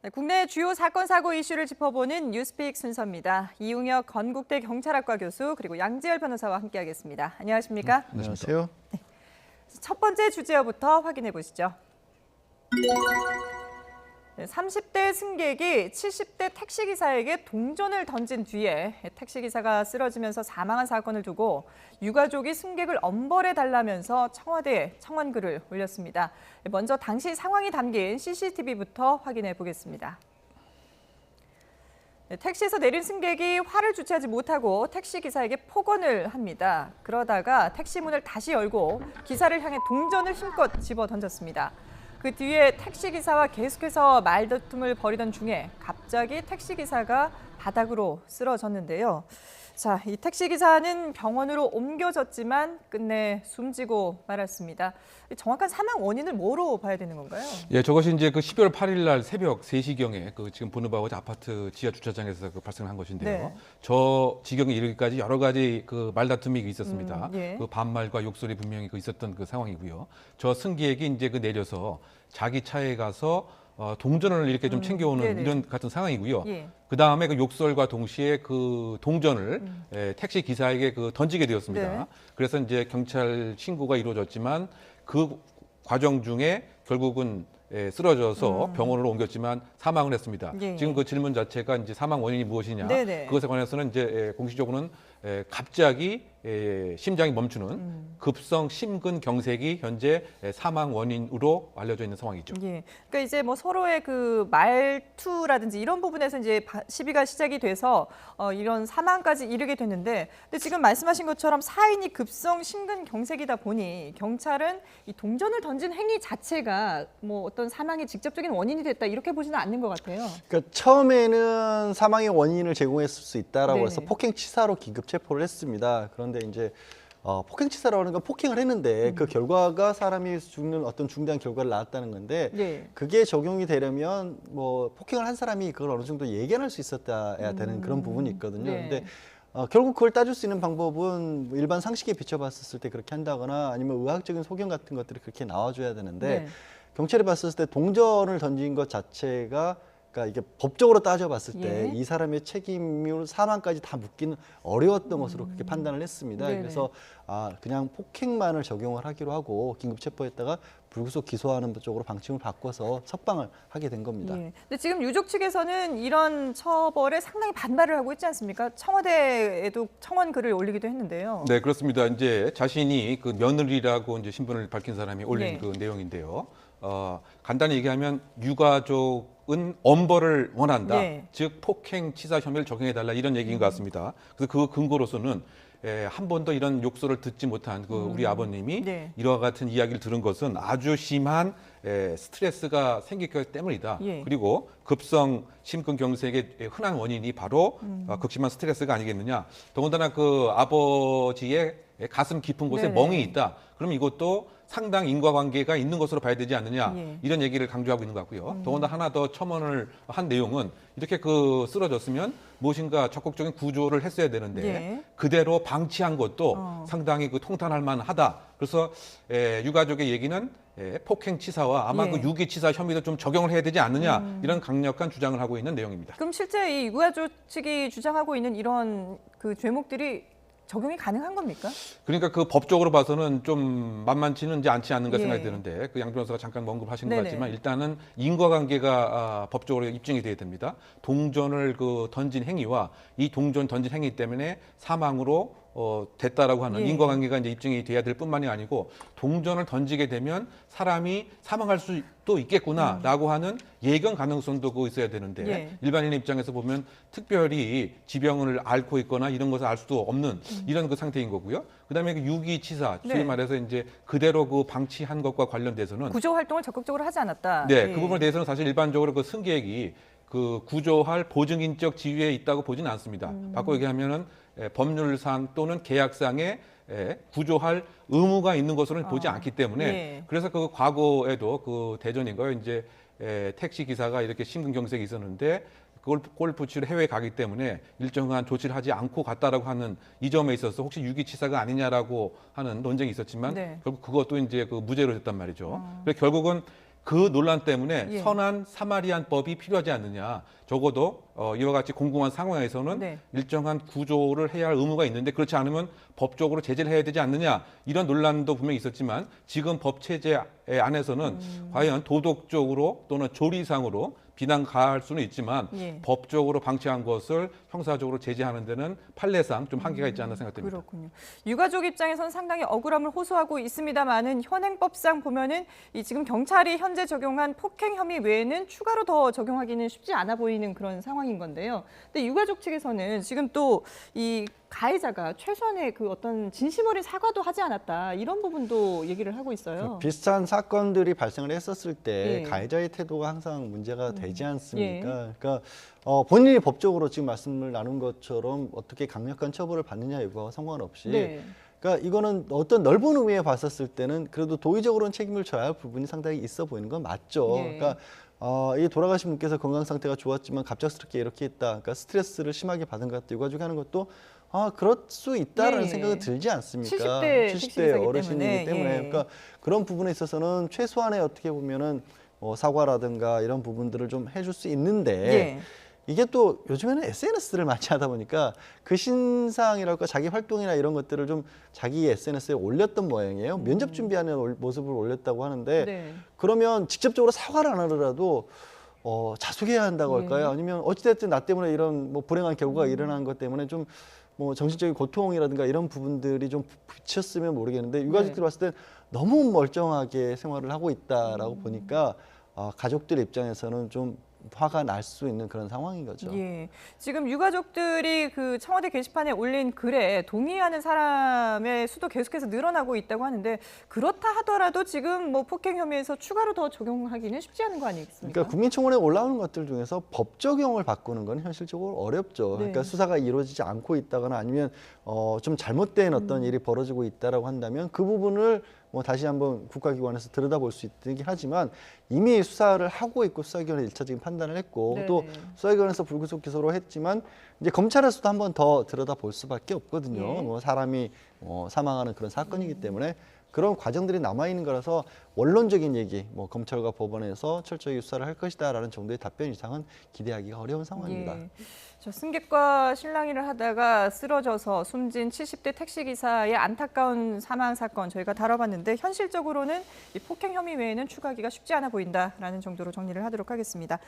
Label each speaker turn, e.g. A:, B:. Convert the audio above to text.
A: 네, 국내 주요 사건 사고 이슈를 짚어보는 뉴스픽 순서입니다. 이웅혁 건국대 경찰학과 교수 그리고 양지열 변호사와 함께하겠습니다. 안녕하십니까?
B: 안녕하세요.
A: 첫 번째 주제어부터 확인해 보시죠. 30대 승객이 70대 택시기사에게 동전을 던진 뒤에 택시기사가 쓰러지면서 사망한 사건을 두고 유가족이 승객을 엄벌해 달라면서 청와대에 청원글을 올렸습니다. 먼저 당시 상황이 담긴 CCTV부터 확인해 보겠습니다. 택시에서 내린 승객이 화를 주체하지 못하고 택시기사에게 폭언을 합니다. 그러다가 택시 문을 다시 열고 기사를 향해 동전을 힘껏 집어 던졌습니다. 그 뒤에 택시기사와 계속해서 말다툼을 벌이던 중에 갑자기 택시기사가 바닥으로 쓰러졌는데요. 자, 이 택시기사는 병원으로 옮겨졌지만 끝내 숨지고 말았습니다. 정확한 사망 원인을 뭐로 봐야 되는 건가요?
C: 예, 저것이 이제 그 12월 8일 날 새벽 3시경에 그 지금 보느바우즈 아파트 지하 주차장에서 그 발생한 것인데요.
A: 네.
C: 저 지경에 이르기까지 여러 가지 그 말다툼이 있었습니다.
A: 예.
C: 그 반말과 욕설이 분명히 그 있었던 그 상황이고요. 저 승객이 이제 그 내려서 자기 차에 가서 동전을 이렇게 좀 챙겨오는
A: 네네.
C: 이런 같은 상황이고요.
A: 예.
C: 그 다음에 그 욕설과 동시에 그 동전을 택시 기사에게 그 던지게 되었습니다.
A: 네.
C: 그래서 이제 경찰 신고가 이루어졌지만 그 과정 중에 결국은 쓰러져서 병원으로 옮겼지만 사망을 했습니다.
A: 예.
C: 지금 그 질문 자체가 이제 사망 원인이 무엇이냐,
A: 네네.
C: 그것에 관해서는 이제 공식적으로는 갑자기 심장이 멈추는 급성 심근경색이 현재 사망 원인으로 알려져 있는 상황이죠.
A: 예. 그러니까 이제 뭐 서로의 그 말투라든지 이런 부분에서 이제 시비가 시작이 돼서 이런 사망까지 이르게 됐는데, 근데 지금 말씀하신 것처럼 사인이 급성 심근경색이다 보니 경찰은 이 동전을 던진 행위 자체가 뭐 어떤 사망의 직접적인 원인이 됐다 이렇게 보지는 않는 것 같아요.
B: 그러니까 처음에는 사망의 원인을 제공했을 수 있다라고 해서
A: 네네.
B: 폭행치사로 긴급 체포를 했습니다. 그런데 이제 폭행치사라고 하는 건 폭행을 했는데 그 결과가 사람이 죽는 어떤 중대한 결과를 낳았다는 건데
A: 네.
B: 그게 적용이 되려면 뭐 폭행을 한 사람이 그걸 어느 정도 예견할 수 있었다야 되는 그런 부분이 있거든요.
A: 네.
B: 근데 결국 그걸 따질 수 있는 방법은 뭐 일반 상식에 비춰봤을 때 그렇게 한다거나 아니면 의학적인 소견 같은 것들이 그렇게 나와줘야 되는데
A: 네.
B: 경찰이 봤을 때 동전을 던진 것 자체가 그러니까 이게 법적으로 따져봤을 때
A: 예.
B: 이 사람의 책임을 사망까지 다 묻기는 어려웠던 것으로 그렇게 판단을 했습니다.
A: 네네.
B: 그래서 그냥 폭행만을 적용을 하기로 하고 긴급 체포했다가 불구속 기소하는 쪽으로 방침을 바꿔서 석방을 하게 된 겁니다.
A: 예. 근데 지금 유족 측에서는 이런 처벌에 상당히 반발을 하고 있지 않습니까? 청와대에도 청원 글을 올리기도 했는데요.
C: 네, 그렇습니다. 이제 자신이 그 며느리라고 이제 신분을 밝힌 사람이 올린
A: 네.
C: 그 내용인데요. 간단히 얘기하면 유가족은 엄벌을 원한다.
A: 네.
C: 즉 폭행치사 혐의를 적용해달라 이런 얘기인 것 같습니다. 그래서 그 근거로서는 한 번도 이런 욕설을 듣지 못한 그 우리 아버님이
A: 네.
C: 이와 같은 이야기를 들은 것은 아주 심한 스트레스가 생겼기 때문이다.
A: 예.
C: 그리고 급성 심근경색의 흔한 원인이 바로 극심한 스트레스가 아니겠느냐. 더군다나 그 아버지의 가슴 깊은 곳에
A: 네네.
C: 멍이 있다. 그럼 이것도 상당 인과관계가 있는 것으로 봐야 되지 않느냐.
A: 예.
C: 이런 얘기를 강조하고 있는 것 같고요. 더군다나 하나 더 첨언을 한 내용은 이렇게 그 쓰러졌으면 무엇인가 적극적인 구조를 했어야 되는데
A: 예.
C: 그대로 방치한 것도 상당히 그 통탄할 만하다. 그래서 유가족의 얘기는 폭행치사와 아마
A: 예.
C: 그 유기치사 혐의도 좀 적용을 해야 되지 않느냐. 이런 강력한 주장을 하고 있는 내용입니다.
A: 그럼 실제 이 유가족 측이 주장하고 있는 이런 그 죄목들이 적용이 가능한 겁니까?
C: 그러니까 그 법적으로 봐서는 좀 만만치는 이제 않지 않는가
A: 예.
C: 생각이 드는데 그 양 변호사가 잠깐 언급하신 것
A: 네네.
C: 같지만 일단은 인과관계가 법적으로 입증이 돼야 됩니다. 동전을 그 던진 행위와 이 동전 던진 행위 때문에 사망으로 됐다라고 하는
A: 예.
C: 인과관계가 이제 입증이 돼야 될 뿐만이 아니고 동전을 던지게 되면 사람이 사망할 수도 있겠구나라고 하는 예견 가능성도 그 있어야 되는데
A: 예.
C: 일반인의 입장에서 보면 특별히 지병을 앓고 있거나 이런 것을 알 수도 없는 이런 그 상태인 거고요. 그다음에 그 유기치사, 소위
A: 네.
C: 말해서 이제 그대로 그 방치한 것과 관련돼서는
A: 구조 활동을 적극적으로 하지 않았다.
C: 네,
A: 예.
C: 그 부분에 대해서는 사실 일반적으로 그 승객이 그 구조할 보증인적 지위에 있다고 보지는 않습니다. 바꿔 얘기하면은 법률상 또는 계약상에 구조할 의무가 있는 것으로는 보지 않기 때문에
A: 예.
C: 그래서 그 과거에도 그 대전인가요? 이제 택시 기사가 이렇게 심근경색이 있었는데 그걸 골프 치러 해외에 가기 때문에 일정한 조치를 하지 않고 갔다라고 하는 이 점에 있어서 혹시 유기치사가 아니냐라고 하는 논쟁이 있었지만
A: 네.
C: 결국 그것도 이제 그 무죄로 됐단 말이죠. 그래서 결국은 그 논란 때문에
A: 예.
C: 선한 사마리안법이 필요하지 않느냐. 적어도 이와 같이 공공한 상황에서는
A: 네.
C: 일정한 구조를 해야 할 의무가 있는데 그렇지 않으면 법적으로 제재를 해야 되지 않느냐. 이런 논란도 분명히 있었지만 지금 법 체제 안에서는 과연 도덕적으로 또는 조리상으로 비난 가할 수는 있지만
A: 예.
C: 법적으로 방치한 것을 형사적으로 제재하는 데는 판례상 좀 한계가 있지 않나 생각됩니다.
A: 그렇군요. 유가족 입장에서는 상당히 억울함을 호소하고 있습니다만은 현행법상 보면은 이 지금 경찰이 현재 적용한 폭행 혐의 외에는 추가로 더 적용하기는 쉽지 않아 보이는 그런 상황인 건데요. 근데 유가족 측에서는 지금 또 이 가해자가 최소한의 그 어떤 진심 어린 사과도 하지 않았다 이런 부분도 얘기를 하고 있어요.
B: 비슷한 사건들이 발생을 했었을 때
A: 예.
B: 가해자의 태도가 항상 문제가 되지 않습니까?
A: 예.
B: 그러니까 본인이 법적으로 지금 말씀을 나눈 것처럼 어떻게 강력한 처벌을 받느냐 이거와 상관없이
A: 네.
B: 그러니까 이거는 어떤 넓은 의미에 봤었을 때는 그래도 도의적으로는 책임을 져야 할 부분이 상당히 있어 보이는 건 맞죠.
A: 예.
B: 그러니까 이 돌아가신 분께서 건강 상태가 좋았지만 갑작스럽게 이렇게 했다. 그러니까 스트레스를 심하게 받은 것 같다. 유가족이 하는 것도 그럴 수 있다라는
A: 예.
B: 생각은 들지 않습니까?
A: 70대
B: 70대
A: 택시기사이기
B: 어르신이기
A: 때문에.
B: 때문에
A: 예.
B: 그러니까 그런 부분에 있어서는 최소한의 어떻게 보면은 사과라든가 이런 부분들을 좀 해줄 수 있는데
A: 예.
B: 이게 또 요즘에는 SNS를 많이 하다 보니까 그 신상이랄까 자기 활동이나 이런 것들을 좀 자기 SNS에 올렸던 모양이에요. 면접 준비하는 모습을 올렸다고 하는데
A: 네.
B: 그러면 직접적으로 사과를 안 하더라도 자숙해야 한다고 할까요?
A: 예.
B: 아니면 어찌됐든 나 때문에 이런 뭐 불행한 결과가 일어난 것 때문에 좀 뭐 정신적인 고통이라든가 이런 부분들이 좀 비쳤으면 모르겠는데 유가족들이
A: 네.
B: 봤을 땐 너무 멀쩡하게 생활을 하고 있다라고 보니까 가족들 입장에서는 좀 화가 날 수 있는 그런 상황인 거죠.
A: 예. 지금 유가족들이 그 청와대 게시판에 올린 글에 동의하는 사람의 수도 계속해서 늘어나고 있다고 하는데 그렇다 하더라도 지금 뭐 폭행 혐의에서 추가로 더 적용하기는 쉽지 않은 거 아니겠습니까?
B: 그러니까 국민청원에 올라오는 것들 중에서 법 적용을 바꾸는 건 현실적으로 어렵죠.
A: 네.
B: 그러니까 수사가 이루어지지 않고 있다거나 아니면 좀 잘못된 어떤 일이 벌어지고 있다라고 한다면 그 부분을 뭐 다시 한번 국가기관에서 들여다볼 수 있긴 하지만 이미 수사를 하고 있고 수사기관이 일차적인 판단을 했고
A: 네.
B: 또 수사기관에서 불구속 기소로 했지만 이제 검찰에서도 한번 더 들여다볼 수밖에 없거든요.
A: 예.
B: 뭐 사람이 사망하는 그런 사건이기 때문에 그런 과정들이 남아 있는 거라서 원론적인 얘기, 뭐 검찰과 법원에서 철저히 수사를 할 것이다라는 정도의 답변 이상은 기대하기가 어려운 상황입니다.
A: 예. 저 승객과 실랑이를 하다가 쓰러져서 숨진 70대 택시기사의 안타까운 사망 사건 저희가 다뤄봤는데 현실적으로는 이 폭행 혐의 외에는 추가하기가 쉽지 않아 보인다라는 정도로 정리를 하도록 하겠습니다.